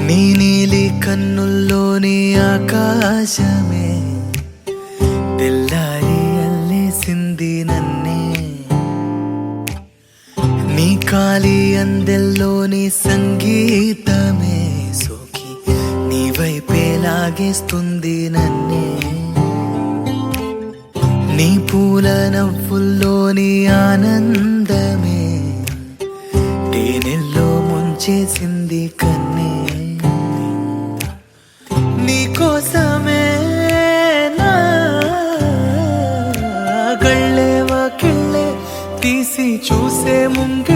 నీ నీలి కన్నుల్లోని ఆకాశమే తెల్లారి అల్లేసింది నన్నే. నీ కాలి అందెల్లోని సంగీతమే సోకి నీ వైపే లాగేస్తుంది నన్నే. నీ పూల నవ్వుల్లోని ఆనందమే తేనెల్లో ముంచేసింది కన్నే. నీకోసమే నా గళ్ళే వాకిళ్ళే తీసి చూసే ముంగే